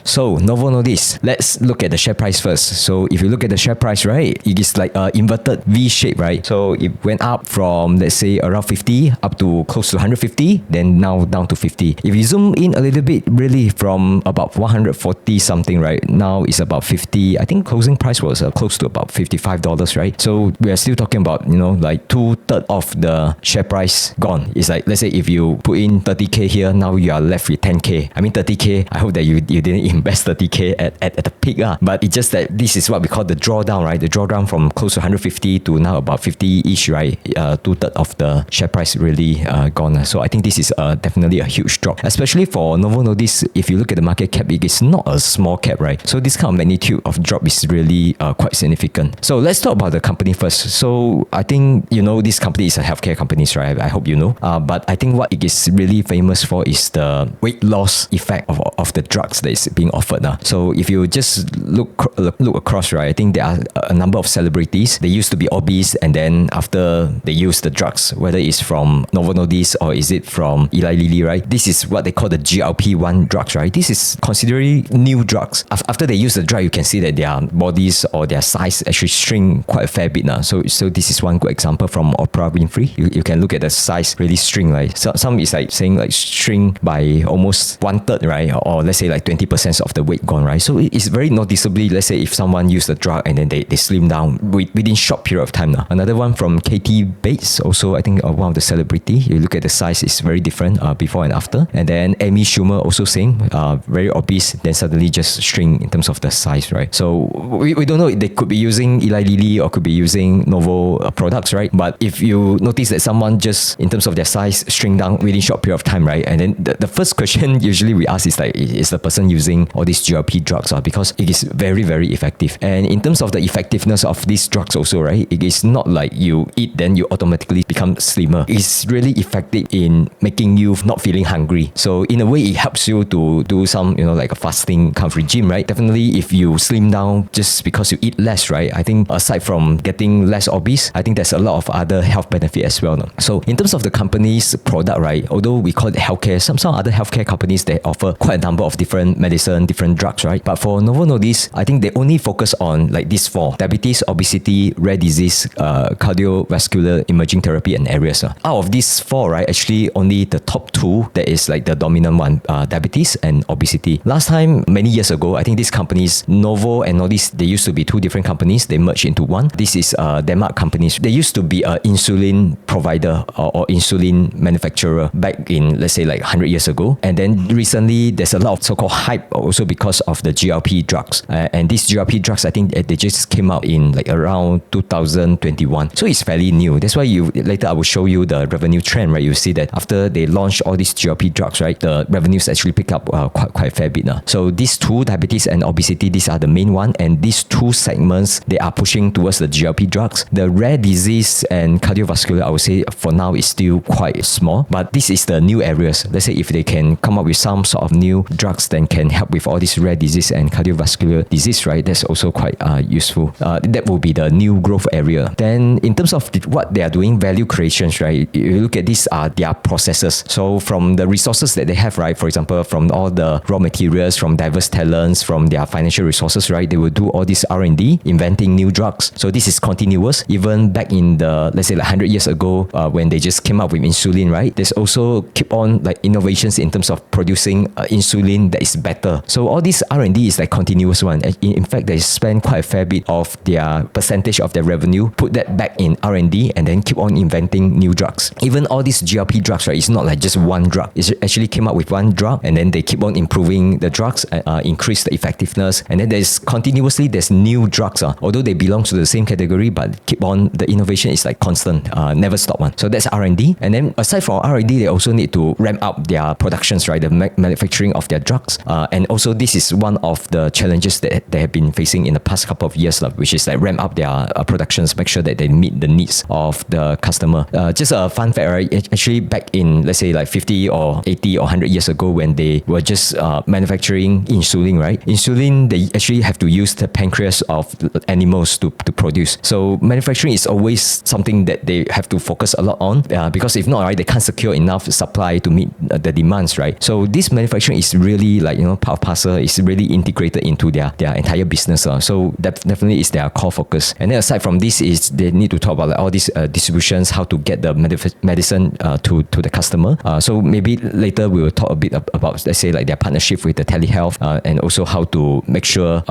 So Novo Nordisk, let's look at the share price first. So if you look at the share price, right, it is like an inverted V shape, right? So it went up from, let's say, around 50 up to close to 150, then now down to 50. If you zoom in a little bit, really from about 140 something, right, now it's about 50. I think closing price was close to about $55, right? So we are still talking about, like 2/3 of the share price gone. It's like, let's say if you put in 30K here, now you are left with 10K. I mean 30K, I hope that you didn't invest 30K at the peak. But it's just that this is what we call the drawdown, right? The drawdown from close to 150 to now about 50-ish, right? 2/3 of the share price really gone. So I think this is definitely a huge drop, especially for Novo Nordisk. If you look at the market cap, it is not a small cap, right? So this kind of magnitude of drop is really quite significant. So let's talk about the company first. So I think, this company is a healthcare company, right? I hope you know. But I think what it is really famous for is the weight loss effect of the drugs that is being offered. So if you just look across, right, I think there are a number of celebrities. They used to be obese, and then after they use the drugs, whether it's from Novo Nordisk or is it from Eli Lilly, right? This is what they call the GLP-1 drugs, right? This is considered new drugs. After they use the drug, you can see that their bodies or their size actually shrink quite a fair bit now. So this is one good example from Oprah Winfrey. You can look at the size really shrink, right? So some is like saying like shrink by almost 1/3, right? Or let's say like 20% of the weight gone, right? So it's very noticeably, let's say if someone used the drug and then they slim down within short period of time now. Another one from Katie Bates, also I think one of the celebrity. You look at the size, it's very different before and after. And then Amy Schumer also saying very obese, then suddenly just shrink in terms of the size, right? So we don't know, they could be using Eli Lilly or could be using Novo products, right? But if you notice that someone just in terms of their size shrink down within short period of time, right? And then the first question usually we ask is like, is the person using all these GLP drugs? Because it is very, very effective. And in terms of the effectiveness of these drugs also, right? It is not like you eat then you automatically become slimmer. It's really effective in making you not feeling hungry. So in a way, it helps you to do some, like a fasting kind of regime, right? Definitely if you slim down just because you eat less, right? I think aside from getting less obese, I think there's a lot of other health benefit as well. No? So in terms of the company's product, right? Although we call it healthcare, some other healthcare companies, they offer quite a number of different medicine, different drugs, right? But for Novo Nordisk, I think they only focus on like these four: diabetes, obesity, rare disease, cardiovascular, emerging therapy, and areas. Out of these four, right, actually only the top two that is like the dominant one, diabetes and obesity. Last time, many years ago, I think these companies, Novo and Nordisk, they used to be two different companies. They merged into one. This is Denmark companies. They used to be an insulin provider or insulin manufacturer back in, let's say, like 100 years ago. And then recently, there's a lot of so-called hype also because of the GLP drugs. And these GLP drugs, I think they just came out in like around 2021. So it's fairly new. That's why later I will show you the revenue trend, right? You see that after they launched all these GLP drugs, right, the revenues actually pick up quite a fair bit now. So these two, diabetes and obesity, these are the main one. And these two segments, they are pushing towards the GLP drugs. The rare disease and cardiovascular, I would say for now is still quite small. But this is the new areas. Let's say if they can come up with some sort of new drugs that can help with all these rare disease and cardiovascular disease, right? That's also quite useful. That will be the new growth area. Then in terms of what they are doing, value creations, right? You look at these are their processes. So from the resources that they have, right? For example, from all the raw materials, from diverse talents, from their financial resources, right? They will do all this R&D, inventing new drugs. So this is continuous. Even back in the, let's say like 100 years ago, when they just came up with insulin, right? There's also keep on like innovations in terms of producing insulin that is better. So all this R&D is like continuous one. In fact, they spend quite a fair bit of their percentage of their revenue, put that back in R&D and then keep on inventing new drugs. Even all these GLP drugs, right? It's not like just one drug. It actually came up with one drug and then they keep on improving the drugs, increase the effectiveness. And then there's new drugs. Although they belong to the same category, but keep on, the innovation is like constant, never stop one. So that's R&D. And then aside from R&D, they also need to ramp up their productions, right? The manufacturing of their drugs. And also this is one of the challenges that they have been facing in the past couple of years, which is like ramp up their productions, make sure that they meet the needs of the customer. Just a fun fact, right? Actually back in, let's say like 50 or 80 or 100 years ago when they were just manufacturing insulin, right? Insulin, they actually have to use the pancreas of animals to produce. So manufacturing is always something that they have to focus a lot on because if not, right, they can't secure enough supply to meet the demands, right? So this manufacturing is really like, part of parcel, is really integrated into their entire business. So that definitely is their core focus. And then aside from this is they need to talk about like all these distributions, how to get the medicine to the customer. So maybe later we will talk a bit about, let's say, like their partnership with the telehealth, and also how to make sure,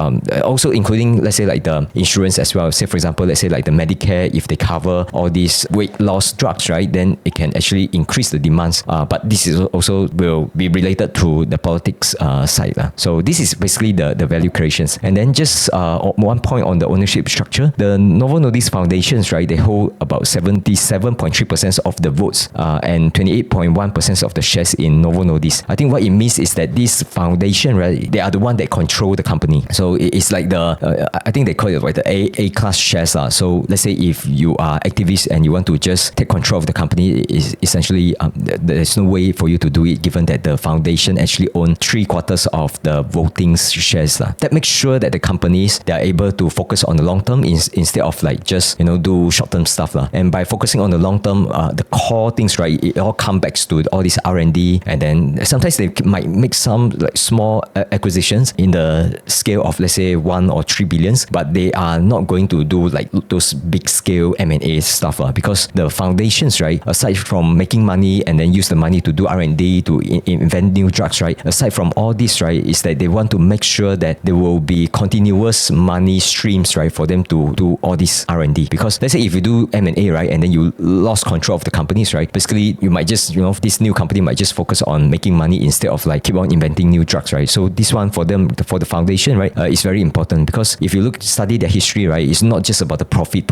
also including, let's say, like the insurance as well. Say for example, let's say like the Medicare, if they cover all these weight loss drugs, right, then it can actually increase the demands. But this is also will be related to the politics side. So this is basically the value creations. And then just one point on the ownership structure, the Novo Nordisk foundations, right, they hold about 77.3% of the votes and 28.1% of the shares in Novo Nordisk. I think what it means is that this foundation, right, they are the one that control the company. So it's like the I think they call it like the A class shares. So let's say if you are activist and you want to just take control of the company, is essentially there's no way for you to do it, given that the foundation actually own 3/4 of the voting shares. That makes sure that the companies, they are able to focus on the long term instead of like just do short term stuff. And by focusing on the long term, the core things, right, it all comes back to all this R&D, and then sometimes they might make some like small acquisitions in the scale of, let's say, 1 or 3 billions, but they are not going to do like those big scale M&A stuff, because the foundations, right, aside from making money and then use the money to do R&D, to invent new drugs, right, aside from all this, right, is that they want to make sure that there will be continuous money streams, right, for them to do all this R&D. Because let's say if you do M&A, right, and then you lost control of the companies, right, basically you might just, this new company might just focus on making money instead of like keep on inventing new drugs, right? So this one for them, for the foundation, right, is very important, because if you study their history, right, it's not just about the profit,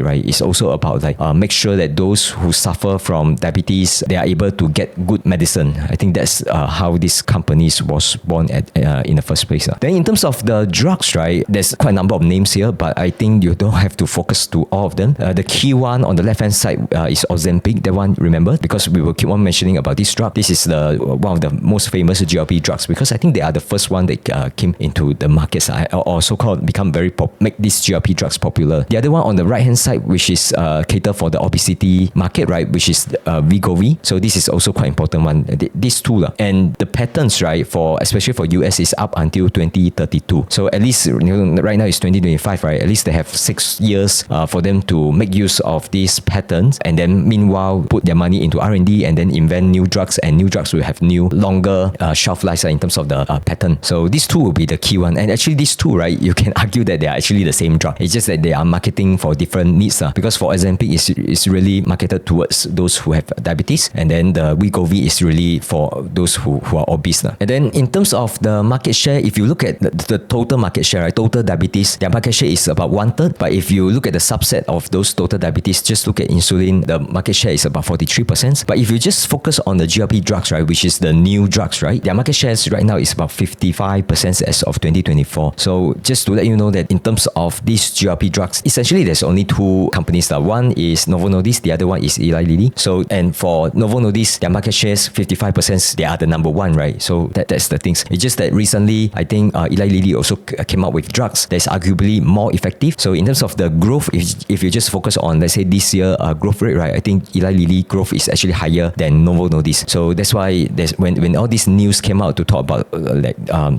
right? It's also about like make sure that those who suffer from diabetes, they are able to get good medicine. I think that's how these companies was born in the first place. Then in terms of the drugs, right, there's quite a number of names here, but I think you don't have to focus to all of them. The key one on the left hand side is Ozempic. That one, remember, because we will keep on mentioning about this drug. This is one of the most famous GLP drugs, because I think they are the first one that came into the markets, or so-called become make these GLP drugs popular. The other one on the right hand side, which is cater for the obesity market, right, which is Wegovy. So this is also quite important one. These two, and the patents, right, especially for US, is up until 2032. So at least right now it's 2025, right? At least they have 6 years for them to make use of these patents, and then meanwhile put their money into R&D and then invent new drugs, and new drugs will have new longer shelf life in terms of the patent. So these two will be the key one. And actually these two, right, you can argue that they are actually the same drug. It's just that they are marketing for different needs. Because for Ozempic, it's really marketed towards those who have diabetes, and then the Wegovy is really for those who are obese. And then in terms of the market share, if you look at the total market share, right, total diabetes, their market share is about 1/3. But if you look at the subset of those total diabetes, just look at insulin, the market share is about 43%. But if you just focus on the GLP drugs, right, which is the new drugs, right, their market shares right now is about 55% as of 2024. So just to let you know that in terms of these GLP drugs, essentially there's only two companies. One is Novo Nordisk, the other one is Eli Lilly. So, and for Novo Nordisk, their market shares 55%, they are the number one, right? So that's the things. It's just that recently, I think Eli Lilly also came up with drugs that's arguably more effective. So in terms of the growth, if you just focus on, let's say, this year growth rate, right, I think Eli Lilly growth is actually higher than Novo Nordisk. So that's why when all this news came out to talk about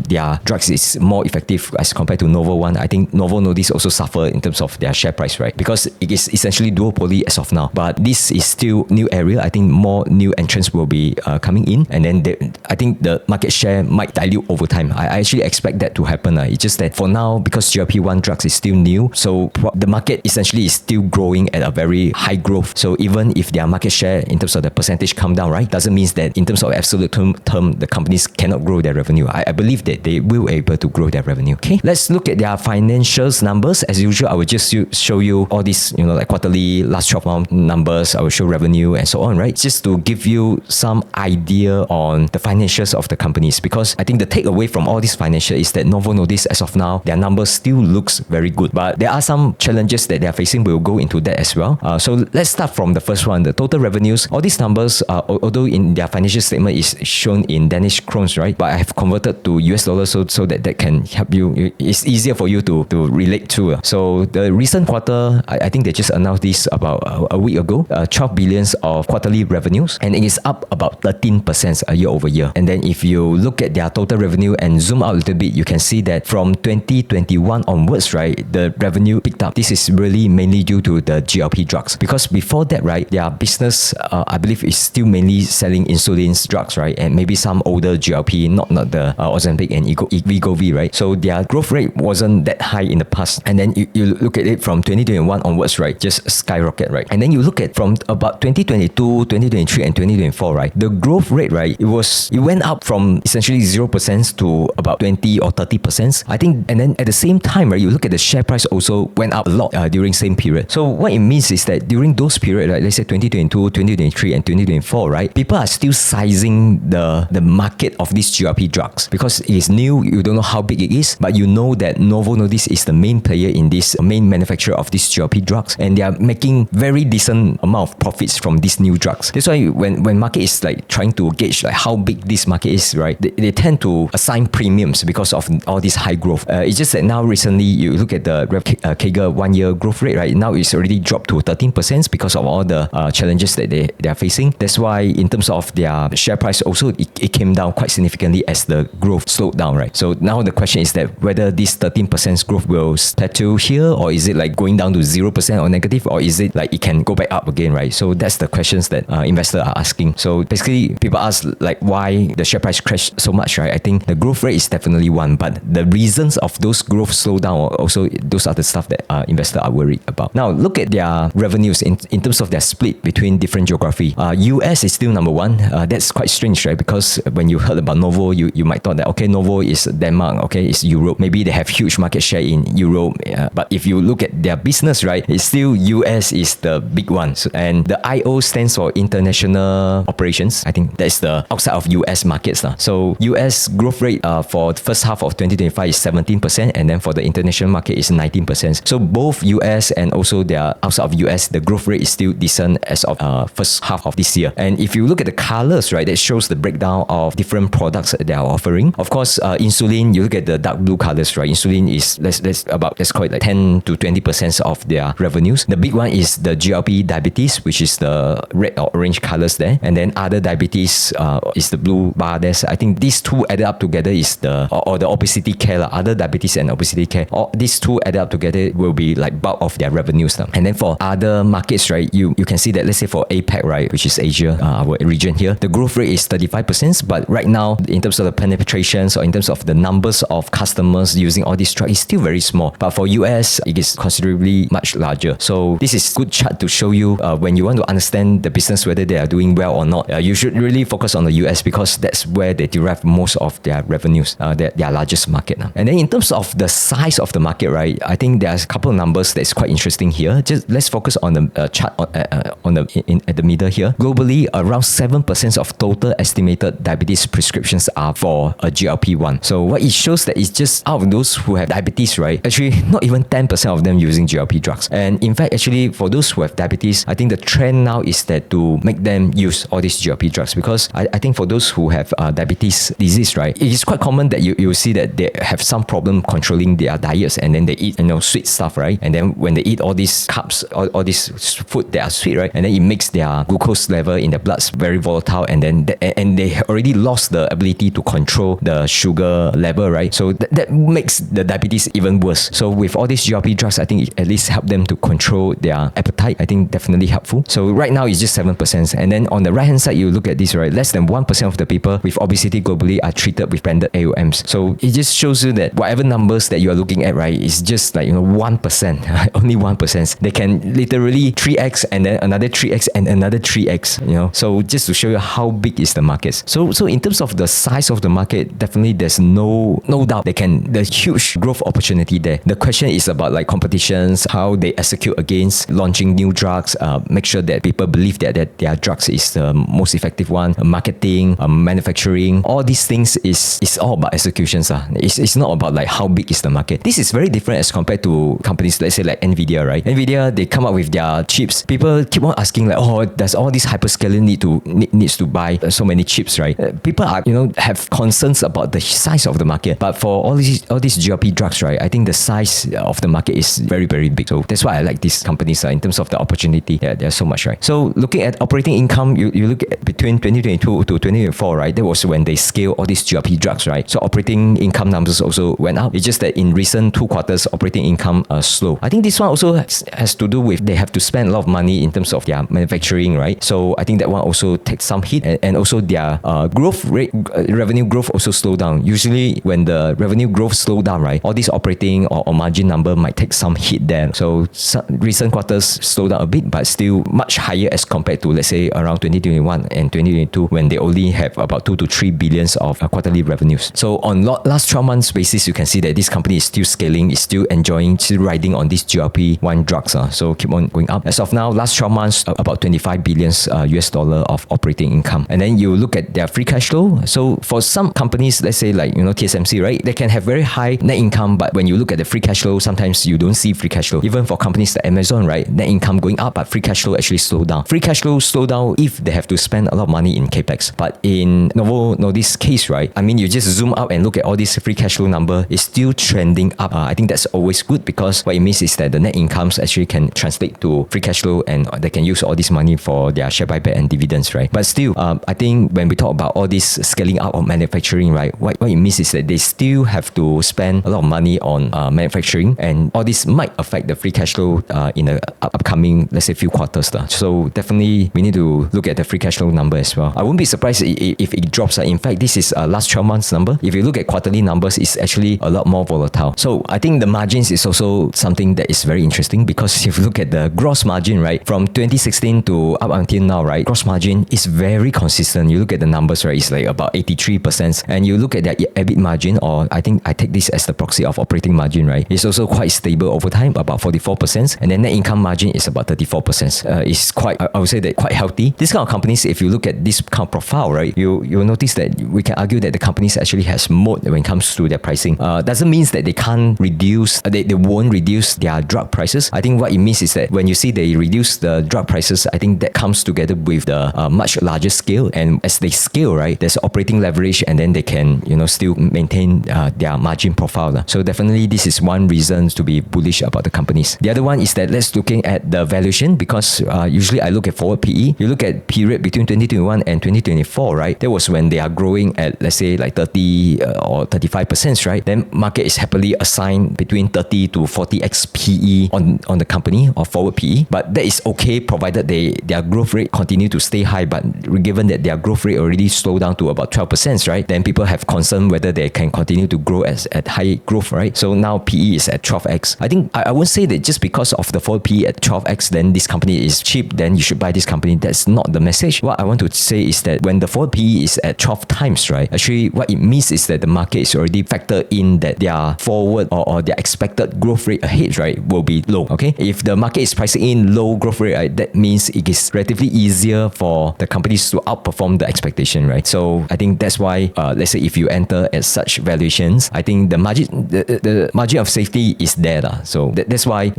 their drugs is more effective as compared to Novo one, I think Novo Nordisk also suffer in terms of their share price, right? Because it is essentially duopoly as of now. But this is still new area. I think more new entrants will be coming in, and then I think the market share might dilute over time. I actually expect that to happen. It's just that for now, because GLP-1 drugs is still new, so the market essentially is still growing at a very high growth. So even if their market share in terms of the percentage come down, right, doesn't mean that in terms of absolute term the companies cannot grow their revenue. I believe that they will be able to grow their revenue. Okay, let's look at their financials numbers. As usual, I will just show you all these, like quarterly, last 12-month numbers. I will show revenue and so on, right? Just to give you some idea on the financials of the companies, because I think the takeaway from all this financial is that Novo Nordisk, as of now, their numbers still looks very good, but there are some challenges that they are facing. We'll go into that as well. So let's start from the first one, the total revenues. All these numbers, although in their financial statement is shown in Danish krones, right? But I have converted to US dollars so that can help you. It's easier for you to relate to. So the recent quarter, I think they just announced this about a week ago, 12 billions of quarterly revenues, and it is up about 13% year over year. And then if you look at their total revenue and zoom out a little bit, you can see that from 2021 onwards, right, the revenue picked up. This is really mainly due to the GLP drugs, because before that, right, their business, I believe, is still mainly selling insulin drugs, right, and maybe some older GLP, not the Ozempic and Wegovy, right. So their growth rate wasn't that high in the past, and then you look at it from 2021 onwards, right, just skyrocket, right. And then you look at from about 2022, 2023, and 2024, right, the growth rate, right, it went up from essentially 0% to about 20 or 30%, I think. And then at the same time, right, you look at the share price also went up a lot during same period. So what it means is that during those periods, right, let's say 2022, 2023, and 2024, right, people are still sizing the market of these GLP drugs because it is new. You don't know how big it is, but you know that Novo Nordisk is the main player in this, main manufacturer of these GLP drugs, and they are making very decent amount of profits from these new drugs. That's why when market is like trying to gauge like how big this market is, right, they tend to assign premiums because of all this high growth. It's just that now recently you look at the CAGR 1 year growth rate, right, now it's already dropped to 13% because of all the challenges that they are facing. That's why in terms of their share price also, it came down quite significantly as the growth slowed down, right. So now the question is that whether this 13% growth will plateau here, or is it like going down to 0% or negative, or is it like it can go back up again, right. So that's the questions that investors are asking. So basically people ask like why the share price crashed so much, right. I think the growth rate is definitely one, but the reasons of those growth slowdown also, those are the stuff that investors are worried about. Now look at their revenues in terms of their split between different geography. US is still number one. That's quite strange, right, because when you heard about Novo, you might thought that okay, Novo is Denmark, okay, it's Europe, maybe they have huge market share in Europe, but if you look at their business, right, it's still US is the big one. So, and the IO stands for international operations. I think that's the outside of US markets. So US growth rate for the first half of 2025 is 17%, and then for the international market is 19%. So both US and also their outside of US, the growth rate is still decent as of first half of this year. And if you look at the colors, right, that shows the breakdown of different products that they are offering. Of course, insulin, you look at the dark blue colors, right, insulin is let's call it like 10 to 20% of their revenues. The big one is the GLP diabetes, which is the red or orange colors there, and then other diabetes is the blue bar there. I think these two added up together is the obesity care, other diabetes and obesity care. All these two added up together will be like bulk of their revenues now. And then for other markets, right, you can see that, let's say for APAC, right, which is Asia, our region here, the growth rate is 35%, but right now in terms of the penetrations or in terms of the numbers of customers using all these drugs, it's still very small. But for US, it is considerably much larger. So this is good chart to show you when you want to understand the business, whether they are doing well or not. You should really focus on the US because that's where they derive most of their revenues, their largest market. And then in terms of the size of the market, right, I think there's a couple of numbers that's quite interesting here. Just let's focus on the chart at the middle here. Globally, around 7% of total estimated diabetes prescriptions are for a GLP-1. So what it shows that it's just out of those who have diabetes, right, actually not even 10% of them using GLP drugs. And in fact, actually for those who have diabetes, I think the trend now is that to make them use all these GLP drugs, because I think for those who have diabetes disease, right, it is quite common that you see that they have some problem controlling their diets, and then they eat sweet stuff, right, and then when they eat all these carbs, all these food that are sweet, right, and then it makes their glucose level in their blood very volatile, and then they already lost the ability to control the sugar level, right, so that makes the diabetes even worse. So with all these GLP drugs, I think it at least help them to control their appetite. I think definitely helpful. So right now it's just 7%, and then on the right hand side you look at this, right, less than 1% of the people with obesity globally are treated with branded AOMs. So it just shows you that whatever numbers that you are looking at, right, is just like 1%, only 1%. They can literally 3x and then another 3x and another 3x, so just to show you how big is the market. So in terms of the size of the market, definitely there's no doubt the huge growth opportunity there. The question is about like competitions, how they execute against launching new drugs, make sure that people believe that their drugs is the most effective one, marketing, manufacturing, all these things is all about executions. It's not about like how big is the market. This is very different as compared to companies, let's say like Nvidia, right? Nvidia, they come up with their chips. People keep on asking like, oh, does all these hyperscaler needs to buy so many chips, right? People are have concerns about the size of the market, but for all these GLP drugs, right, I think the size of the market is very, very big. So that's why I like these companies in terms of the opportunity. There's so much, right? So looking at operating income, you look at between 2022 to 2024, right? That was when they scale all these GLP drugs, right? So operating income numbers also went up. It's just that in recent 2 quarters, operating income slow. I think this one also has to do with they have to spend a lot of money in terms of their manufacturing, right? So I think that one also takes some hit, and also their growth rate, revenue growth also slow down. Usually when the revenue growth slow down, right, all these operating or margin number might take some hit there. So recent quarters slow down a bit, but still much higher as compared to, let's say, around 2021 and 2022 when they only have about 2 to 3 billions of quarterly revenues. So on last 12 months basis, you can see that this company is still scaling, is still enjoying, still riding on these GLP-1 drugs. So keep on going up. As of now, last 12 months, about 25 billions US dollar of operating income. And then you look at their free cash flow. So for some companies, let's say like, TSMC, right? They can have very high net income, but when you look at the free cash flow, sometimes you don't see free cash flow. Even for companies like Amazon, right? Net income going up, but free cash flow actually slow down. Free cash flow slow down if they have to spend a lot of money in capex. But in Novo Nordisk case, right? I mean, you just zoom out and look at all this free cash flow number is still trending up. I think that's always good because what it means is that the net incomes actually can translate to free cash flow and they can use all this money for their share buyback and dividends, right? But still, I think when we talk about all this scaling up of manufacturing, right? What it means is that they still have to spend a lot of money on manufacturing, and all this might affect the free cash flow in the upcoming, let's say, few quarters. So definitely we need to look at the free cash flow number as well. I wouldn't be surprised if it drops. In fact, this is last 12 months number. If you look at quarterly numbers, it's actually a lot more volatile. So I think the margins is also something that is very interesting because if you look at the gross margin, right, from 2016 to up until now, right, gross margin is very consistent. You look at the numbers, right, it's like about 83%. And you look at their EBIT margin, or I think I take this as the proxy of operating margin, right, it's also quite stable over time, about 44%. And then net income margin is about 34%. It's quite, I would say that quite healthy. This kind of companies, if you look at this kind of profile, right, you'll notice that we can argue that the companies actually has moat when it comes to their pricing. Doesn't mean that they can't reduce, they won't reduce their drug prices. I think what it means is that when you see they reduce the drug prices, I think that comes together with the much larger scale. And as they scale, right, there's operating leverage, and then they can, still maintain their margin profile. So definitely this is one reason to be bullish about the companies. The other one is that let's looking at the valuation, because usually I look at forward PE. You look at period between 2021 and 2024, right? That was when they are growing at, let's say, like 30 or 35%, right? Then market is happily assigned between 30 to 40x PE on the company or forward PE. But that is okay provided their growth rate continue to stay high. But given that their growth rate already slowed down to about 12%, right? Then people have concern whether they can continue to grow at high growth, right? So now PE is at 12x. I think I won't say that just because of the forward PE at 12x, then this company is cheap, then you should buy this company. That's not the message. What I want to say is that when the forward PE is at 12 times, right? Actually, what it means is that the market is already factored in that their forward or their expected growth rate ahead, right, will be low. Okay, if the market is pricing in low growth rate, right, that means it is relatively easier for the companies to outperform the expectation, right? So I think that's why, let's say if you enter at such valuations, I think the margin of safety is there. So that's why,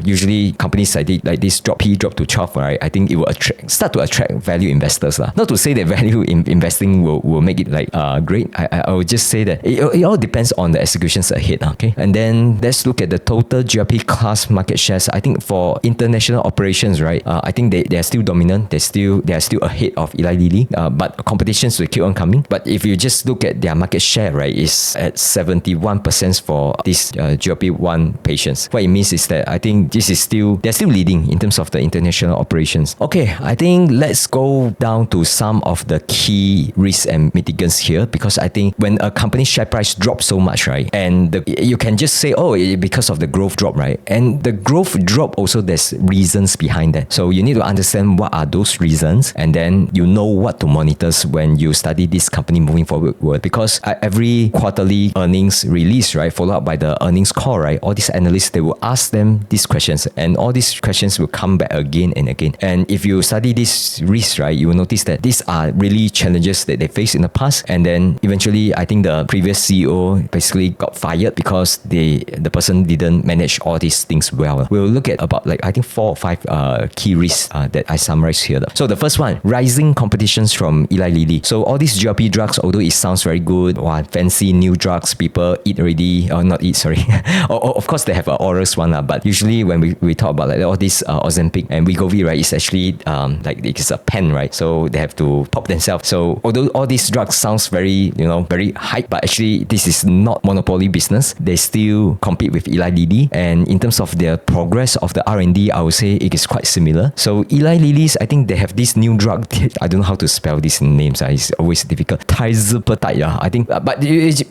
usually companies like this PE drop to 12, right? I think it will start to attract value investors. Not to say that value investing will make it like great. I would just say that it all depends on the executions ahead. Okay, and then let's look at the total GLP class market shares. I think for international operations, right, I think they are still dominant. They are still ahead of Eli Lilly, but competitions will keep on coming. But if you just look at their market share, right, is at 71% for these GLP-1 patients. What it means is that I think they're still leading in terms of the international operations. Okay, I think let's go down to some of the key risks and mitigants here, because I think when a company's share price drops so much, right, and you can just say, because of the growth drop, right, and the growth drop also there's reasons behind that. So you need to understand what are those reasons, and then you know what to monitor when you study this company moving forward. Because every quarterly earnings release, right, followed up by the earnings call, right, all these analysts, they will ask them these questions, and all these questions will come back again and again. And if you study this risk, right, you will notice that these are really challenges that they faced in the past, and then eventually I think the previous CEO basically got fired because the person didn't manage all these things well. We'll look at about I think 4 or 5 key risks that I summarized here. So the first one, rising competitions from Eli Lilly. So all these GLP drugs, although it sounds very good, fancy new drugs, people eat already, or not eat, sorry. Of course they have an orals one, but usually when we talk about all this Ozempic and Wegovy, right, it's actually it's a pen, right? So they have to pop themselves. So although all these drugs sounds very, very hype, but actually this is not monopoly business. They still compete with Eli Lilly, and in terms of their progress of the R&D, I would say it is quite similar. So Eli Lilly's, I think they have this new drug. I don't know how to spell these names. It's always difficult. Tirzepatide, I think. But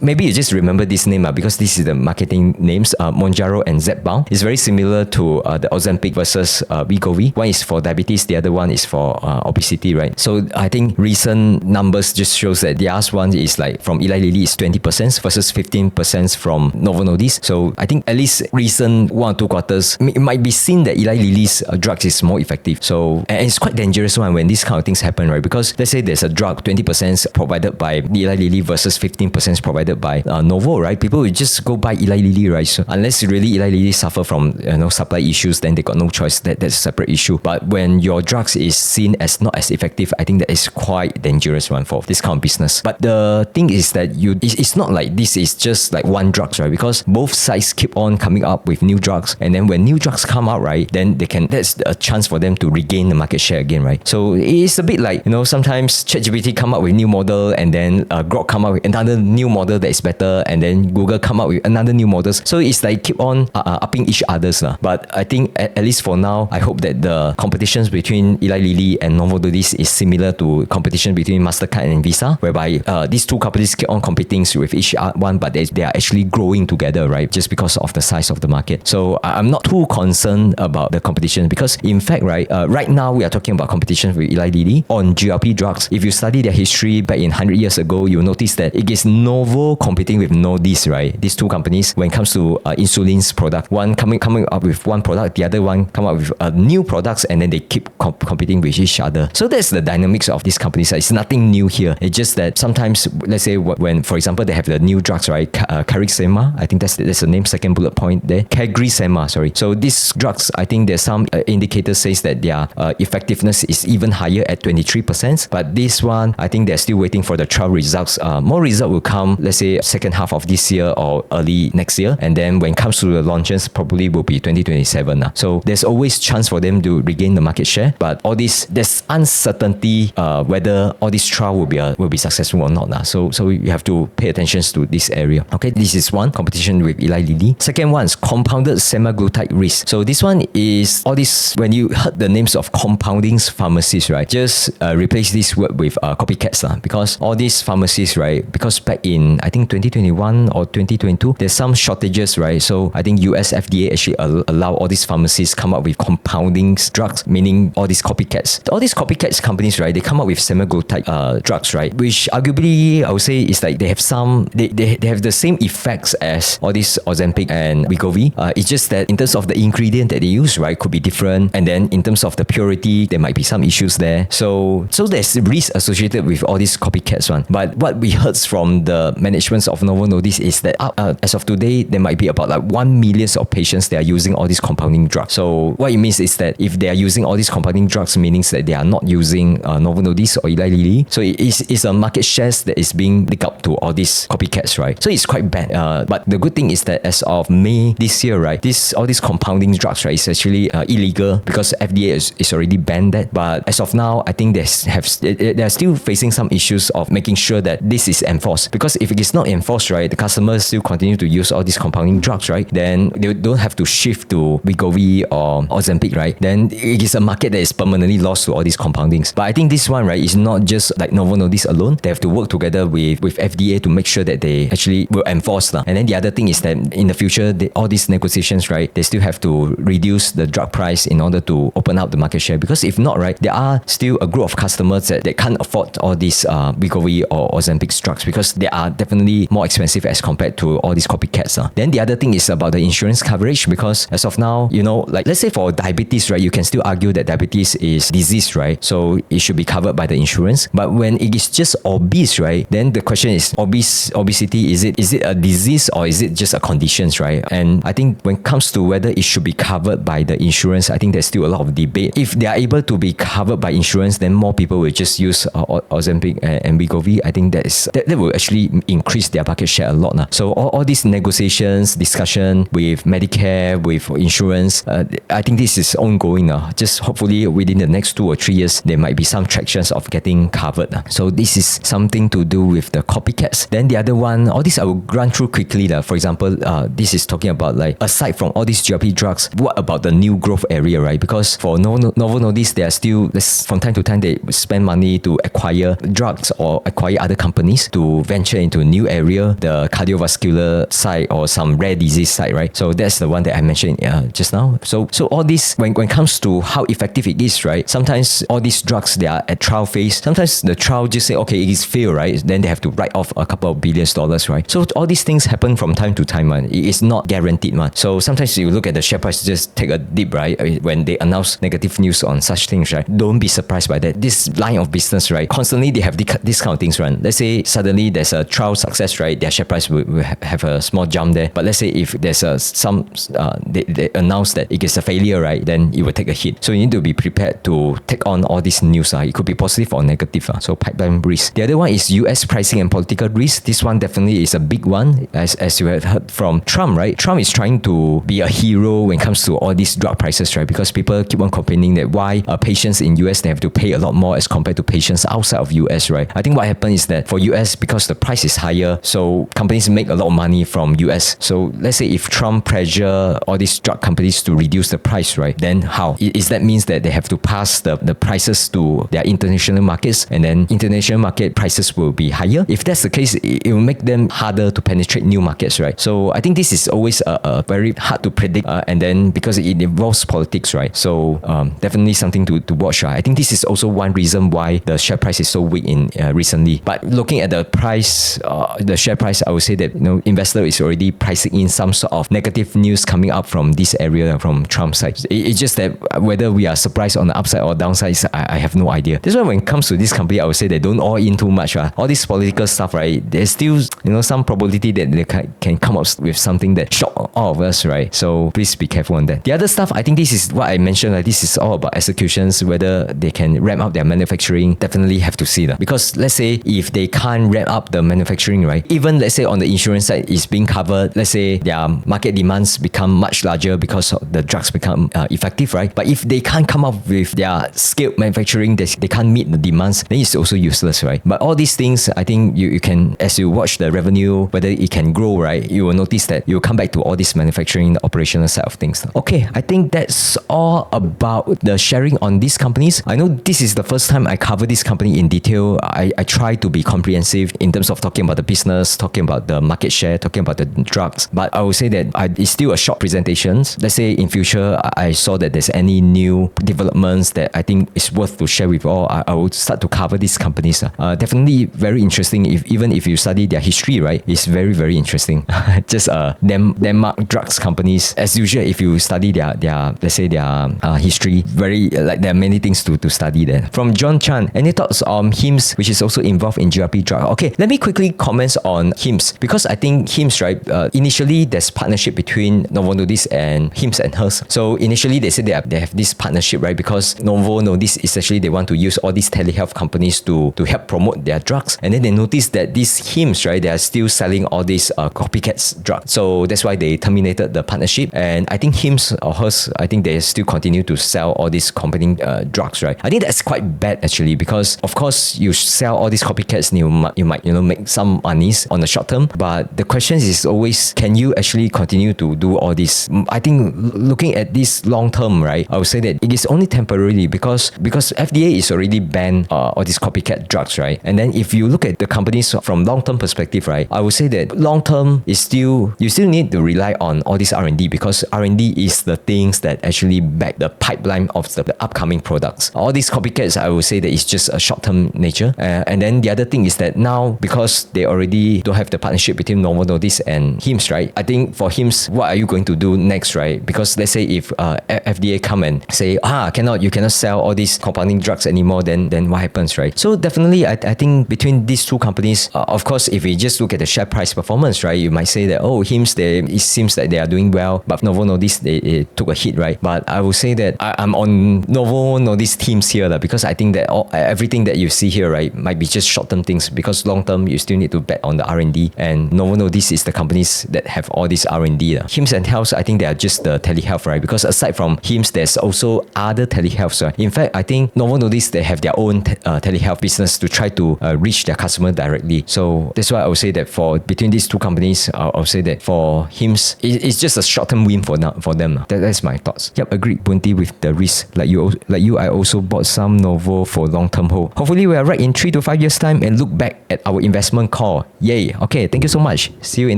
maybe you just remember this name because this is the marketing names. Mounjaro and Zepbound. It's very similar to the Ozempic versus Wegovy. One is for diabetes, the other one is for obesity, right? So I think recent numbers just shows that the last one is like from Eli Lilly is 20% versus 15% from Novo Nordisk. So I think at least recent 1 or 2 quarters, it might be seen that Eli Lilly's drugs is more effective. So and it's quite dangerous one when these kind of things happen, right? Because let's say there's a drug 20% provided by Eli Lilly versus 15% provided by Novo, right? People will just go buy Eli Lilly, right? So unless really Eli Lilly suffer from supply issues, then they got no choice. That's a separate issue. But when your drugs is seen as not as effective, I think that is quite dangerous one for this kind of business. But the thing is that it's not like this is just like one drugs, right? Because both sides keep on coming up with new drugs, and then when new drugs come out, right, then that's a chance for them to regain the market share again, right? So it's a bit like, sometimes ChatGPT come up with new model, and then Grok come up with another new model that is better, and then Google come up with another new models. So it's like keep on upping each other's. But I think at least for now, I hope that the competitions between Eli Lilly and Novo Nordisk is similar to competition between MasterCard and Visa, whereby these two companies keep on competing with each one, but they are actually growing together, right? Just because of the size of the market. So I'm not too concerned about the competition, because in fact, right now we are talking about competition with Eli Lilly on GLP drugs. If you study their history back in 100 years ago, you'll notice that it is Novo competing with Nordisk, right? These two companies, when it comes to insulin's product, one coming up with one product, the other one come up with new products, and then they keep competing with each other. So that's the dynamics of these companies. It's nothing new here. It's just that sometimes, let's say when, for example, they have the new drugs, right? CagriSema, I think that's the name, second bullet point there. CagriSema, sorry. So these drugs, I think there's some indicators says that their effectiveness is even higher at 23%. But this one, I think they're still waiting for the trial results. More result will come, let's say, second half of this year or early next year. And then when it comes to the launches, probably will be 2027. So there's always chance for them to regain the market share. But all this, there's uncertainty whether all this trial will be successful or not. So you have to pay attention to this area. Okay, this is one, competition with Eli Lilly. Second one is compounded semaglutide risk. So this one is all this, when you heard the names of compounding pharmacies, right? Just replace this word with copycats, because all these pharmacies, right? Because back in, I think 2021 or 2022, there's some shortages, right? So I think US FDA actually allow all these pharmacies come up with compounding drugs, meaning all these copycats. All these copycats companies, right? They come up with semaglutide drugs, right? Which arguably I would say is like they have the same effects as all these Ozempic and Wegovy. It's just that in terms of the ingredient that they use, right, could be different, and then in terms of the purity, there might be some issues there. So there's risk associated with all these copycats one. But what we heard from the management of Novo Nordisk is that as of today, there might be about like 1 million of patients that are using all these compounding drugs. So what it means is that if they are using all these compounding drugs, meaning that they are not using Novo Nordisk or Eli Lilly. So it's a market shares that is being linked up to all these copycats, right? So it's quite bad. But the good thing is that as of May this year, right, all these compounding drugs, right, is actually illegal because FDA is already banned that. But as of now, I think they're still facing some issues of making sure that this is enforced. Because if it is not enforced, right, the customers still continue to use all these compounding drugs, right, then they don't have to shift to Wegovy or Ozempic, right? Then it is a market that is permanently lost to all these compoundings. But I think this one, right, is not just like Novo Nordisk alone. They have to work together with FDA to make sure that they actually will enforce. And then the other thing is that in the future, all these negotiations, right, they still have to reduce the drug price in order to open up the market share. Because if not, right, there are still a group of customers that they can't afford all these Wegovy or Ozempic drugs because they are definitely more expensive as compared to all these copycats. Then the other thing is about the insurance coverage, because as of now, like let's say for diabetes, right, you can still argue that diabetes is disease, right? So it should be covered by the insurance. But when it is just obese, right, then the question is obesity, is it a disease or is it just a condition, right? And I think when it comes to whether it should be covered by the insurance, I think there's still a lot of debate. If they are able to be covered by insurance, then more people will just use Ozempic and Wegovy. I think that will actually increase their market share a lot. So all these negotiations, discussion with Medicare, with insurance, I think this is ongoing. Just hopefully within the next 2 or 3 years, there might be some tractions of getting covered. So this is something to do with the copycats. Then the other one, all this I will run through quickly. For example, this is talking about like aside from all these GLP drugs, what about the new growth area, right? Because for Novo Nordisk, they are still, from time to time, they spend money to acquire drugs or acquire other companies to venture into a new area, the cardiovascular side or some rare disease side, right? So that's the one that I mentioned just now. So all this, when it comes to how effective it is, right? Sometimes all these drugs, they are at trial phase. Sometimes the trial just say, okay, it is failed, right? Then they have to write off a couple of billions dollars, right? So all these things happen from time to time, man. It is not guaranteed, man. So sometimes you look at the share price, just take a dip, right? When they announce negative news on such things, right? Don't be surprised by that. This line of business, right? Constantly they have this kind of things, right? Let's say suddenly there's a trial success, right? Their share price will have a small jump there. But let's say if there's they announce that it is a failure, right? Then it will take a hit. So you need to be prepared to take on all these news. It could be positive or negative. So pipeline risk. The other one is US pricing and political risk. This one definitely is a big one, as you have heard from Trump, right? Trump is trying to be a hero when it comes to all these drug prices, right? Because people keep on complaining that why patients in US, they have to pay a lot more as compared to patients outside of US, right? I think what happened is that for US, because the price is higher, so companies make a lot of money from US. So let's say if Trump pressure all these drug companies to reduce the price, right? Then how? Is that means that they have to pass the prices to their international markets, and then international market prices will be higher? If that's the case, it will make them harder to penetrate new markets, right? So I think this is always a very hard to predict, and then because it involves politics, right? So definitely something to watch. I think this is also one reason why the share price is so weak in recently. But looking at the price, the share price, I would say that investor is already pricing in some sort of negative news coming up from this area, from Trump's side. It's just that whether we are surprised on the upside or downside, I have no idea. That's why when it comes to this company, I would say they don't all in too much. All this political stuff, right? There's still some probability that they can come up with something that shock all of us, right? So please be careful on that. The other stuff, I think this is what I mentioned. This is all about executions, whether they can ramp up their manufacturing. Definitely have to see that, because let's say if they can't ramp up the manufacturing, right? Even let's say on the insurance side is being covered. Let's say their market demands become much larger because the drugs become effective, right? But if they can't come up with their scaled manufacturing, they can't meet the demands, then it's also useless, right? But all these things, I think you can, as you watch the revenue, whether it can grow, right? You will notice that you will come back to all this manufacturing, the operational side of things. Okay, I think that's all about the sharing on these companies. I know this is the first time I cover this company in detail. I try to be comprehensive in terms of talking about the business, talking about the market share, talking about the drugs. But I would say that it's still a short presentation. Let's say in future, I saw that there's any new developments that I think is worth to share with all, I would start to cover these companies. Definitely very interesting. Even if you study their history, right, it's very, very interesting. Just Denmark drugs companies, as usual, if you study their let's say their history, very like there are many things to study there. From John Chan, any thoughts on HIMS, which is also involved in GLP drug? Okay, let me quickly comment on HIMS, because I think HIMS, right, initially there's partnership between Novo Nordisk and HIMS and hers. So initially they said they have this partnership, right, because Novo Nordisk essentially they want to use all these telehealth companies to help promote their drugs, and then they noticed that these HIMS, right, they are still selling all these copycats drugs. So that's why they terminated the partnership. And I think HIMS or hers, I think they still continue to sell all these competing drugs, right? I think that's quite bad actually, because of course you sell all these copycats, you might make some monies on the short term, but the question is always, can you actually continue to do all this? I think looking at this long term, right, I would say that it is only temporarily, because FDA is already banned all these copycat drugs, right? And then if you look at the companies from long term perspective, right, I would say that long term is you still need to rely on all this R&D, because R&D is the things that actually back the pipeline of the upcoming products. All these copycats, I would say that it's just a short-term nature. And then the other thing is that now, because they already don't have the partnership between Novo Nordisk and HIMS, right? I think for HIMS, what are you going to do next, right? Because let's say if FDA come and say, you cannot sell all these compounding drugs anymore, then what happens, right? So definitely, I think between these two companies, of course, if we just look at the share price performance, right, you might say that, HIMS, it seems that they are doing well, but Novo Nordisk, they took a hit, right? But I would say that I'm on Novo Nordisk teams here, because I think that everything that you see here, right, might be just short-term things, because long-term, you still need to bet on the R&D, and Novo Nordisk is the companies that have all this R&D. HIMS and Health, I think they are just the telehealth, right? Because aside from HIMS, there's also other telehealth. In fact, I think Novo Nordisk, they have their own telehealth business to try to reach their customer directly. So that's why I would say that for between these two companies, I'll say that for HIMS, it's just a short-term win for them. That's my thoughts. Yep, agreed, Bunty, with the risk. Like you, I also bought some Novo for long-term hold. Hopefully we are right in 3 to 5 years time and look back at our investment call. Yay. Okay, thank you so much. See you in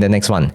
the next one.